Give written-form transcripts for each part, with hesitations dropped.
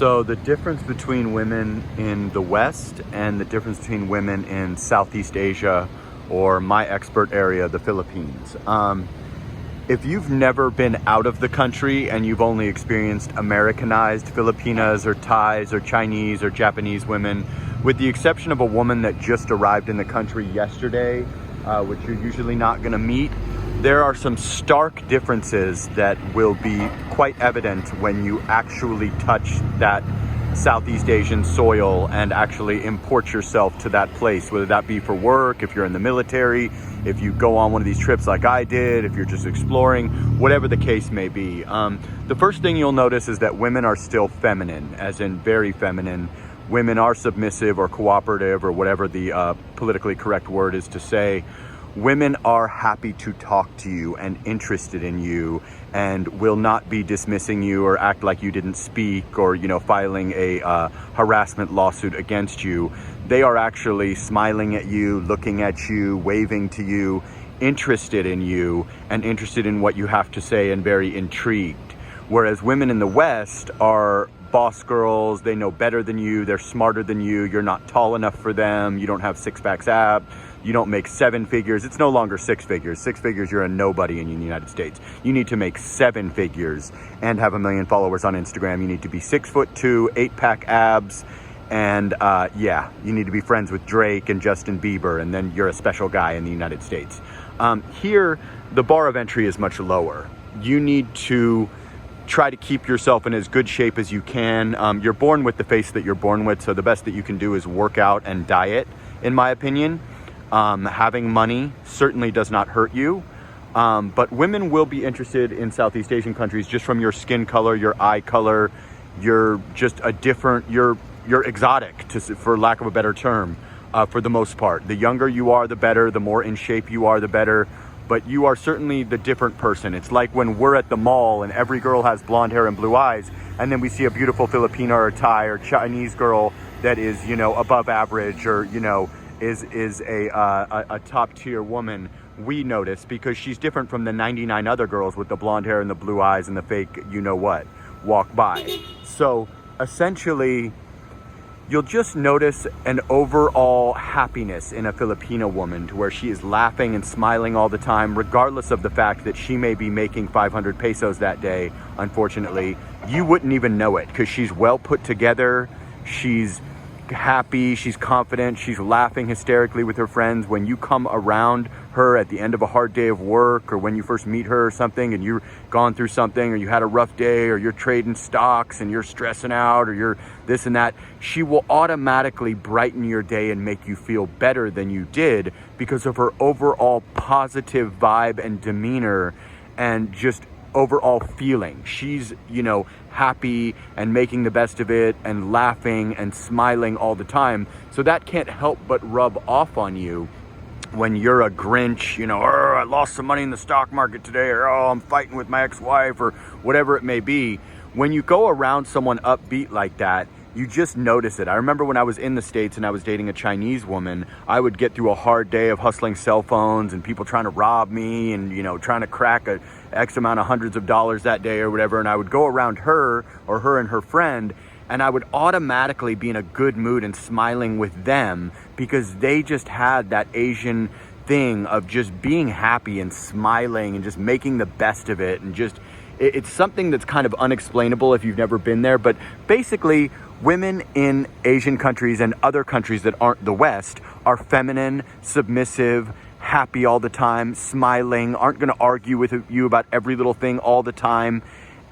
So the difference between women in the West and the difference between women in Southeast Asia, or my expert area, the Philippines. If you've never been out of the country and you've only experienced Americanized Filipinas or Thais or Chinese or Japanese women, with the exception of a woman that just arrived in the country yesterday, which you're usually not going to meet, there are some stark differences that will be quite evident when you actually touch that Southeast Asian soil and actually import yourself to that place, whether that be for work, if you're in the military, if you go on one of these trips like I did, if you're just exploring, whatever the case may be. The first thing you'll notice is that women are still feminine, as in very feminine. Women are submissive or cooperative or whatever the politically correct word is to say. Women are happy to talk to you and interested in you and will not be dismissing you or act like you didn't speak or, filing a harassment lawsuit against you. They are actually smiling at you, looking at you, waving to you, interested in you and interested in what you have to say and very intrigued. Whereas women in the West are boss girls, they know better than you, they're smarter than you, you're not tall enough for them, you don't have six-packs abs, you don't make seven figures. It's no longer six figures. Six figures, you're a nobody in the United States. You need to make seven figures and have 1 million followers on Instagram. You need to be 6'2", 8-pack abs, and you need to be friends with Drake and Justin Bieber, and then you're a special guy in the United States. Here, the bar of entry is much lower. You need to try to keep yourself in as good shape as you can. You're born with the face that you're born with, so the best that you can do is work out and diet, in my opinion. Having money certainly does not hurt you, but women will be interested in Southeast Asian countries just from your skin color, your eye color. You're just you're exotic, for lack of a better term, for the most part. The younger you are, the better. The more in shape you are, the better. But you are certainly the different person. It's like when we're at the mall and every girl has blonde hair and blue eyes, and then we see a beautiful Filipina or Thai or Chinese girl that is, above average or, is a top tier woman. We notice because she's different from the 99 other girls with the blonde hair and the blue eyes and the fake walk by. So essentially, you'll just notice an overall happiness in a Filipina woman to where she is laughing and smiling all the time, regardless of the fact that she may be making 500 pesos that day. Unfortunately, you wouldn't even know it because she's well put together. She's happy, she's confident, she's laughing hysterically with her friends. When you come around her at the end of a hard day of work, or when you first meet her or something and you're gone through something, or you had a rough day, or you're trading stocks and you're stressing out, or you're this and that, she will automatically brighten your day and make you feel better than you did because of her overall positive vibe and demeanor and just overall feeling. She's, happy and making the best of it and laughing and smiling all the time. So that can't help but rub off on you when you're a Grinch, I lost some money in the stock market today, or I'm fighting with my ex-wife, or whatever it may be. When you go around someone upbeat like that, you just notice it. I remember when I was in the States and I was dating a Chinese woman, I would get through a hard day of hustling cell phones and people trying to rob me and, trying to crack a X amount of hundreds of dollars that day or whatever. And I would go around her or her and her friend, and I would automatically be in a good mood and smiling with them because they just had that Asian thing of just being happy and smiling and just making the best of it. And just, it's something that's kind of unexplainable if you've never been there. But basically, women in Asian countries and other countries that aren't the West are feminine, submissive, happy all the time, smiling, aren't going to argue with you about every little thing all the time,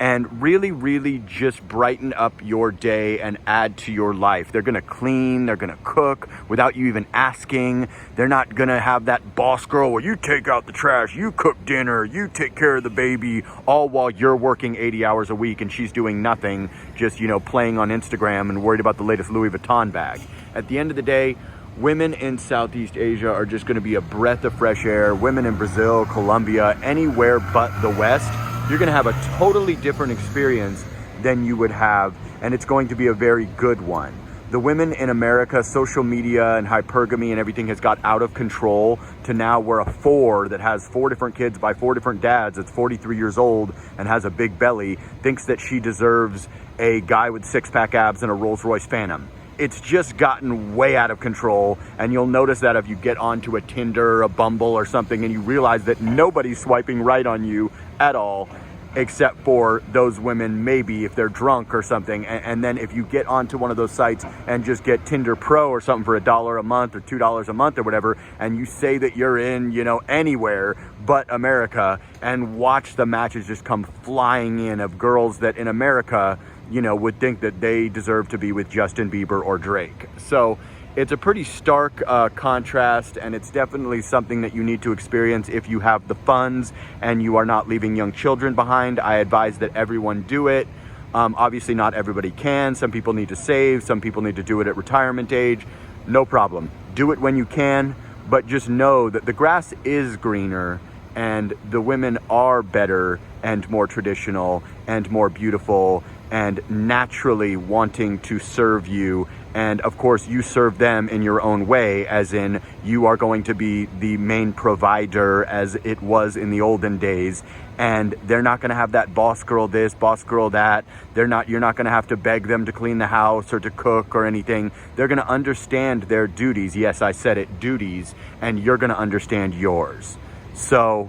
and really, really just brighten up your day and add to your life. They're going to clean, they're going to cook without you even asking. They're not going to have that boss girl where you take out the trash, you cook dinner, you take care of the baby, all while you're working 80 hours a week and she's doing nothing, just, playing on Instagram and worried about the latest Louis Vuitton bag. At the end of the day, women in Southeast Asia are just going to be a breath of fresh air. Women in Brazil, Colombia, anywhere but the West, you're going to have a totally different experience than you would have, and it's going to be a very good one. The women in America, social media and hypergamy and everything has got out of control to now where a four that has 4 different kids by 4 different dads, that's 43 years old and has a big belly, thinks that she deserves a guy with six-pack abs and a Rolls-Royce Phantom. It's just gotten way out of control, and you'll notice that if you get onto a Tinder, a Bumble or something, and you realize that nobody's swiping right on you at all, except for those women, maybe if they're drunk or something. And then if you get onto one of those sites and just get Tinder Pro or something for $1 a month or $2 a month or whatever, and you say that you're in, you know, anywhere but America, and watch the matches just come flying in of girls that in America, you know, would think that they deserve to be with Justin Bieber or Drake. So it's a pretty stark contrast, and it's definitely something that you need to experience if you have the funds and you are not leaving young children behind. I advise that everyone do it. Obviously not everybody can. Some people need to save. Some people need to do it at retirement age. No problem. Do it when you can, but just know that the grass is greener and the women are better and more traditional and more beautiful and naturally wanting to serve you. And of course, you serve them in your own way, as in you are going to be the main provider as it was in the olden days. And they're not going to have that boss girl this, boss girl that. You're not going to have to beg them to clean the house or to cook or anything. They're going to understand their duties. Yes, I said it, duties. And you're going to understand yours. So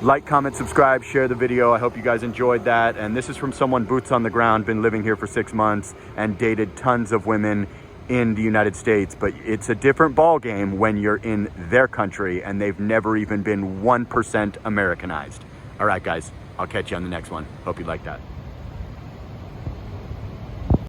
like, comment, subscribe, share the video. I hope you guys enjoyed that. And this is from someone boots on the ground, been living here for 6 months and dated tons of women in the United States. But it's a different ball game when you're in their country and they've never even been 1% Americanized. All right, guys, I'll catch you on the next one. Hope you like that.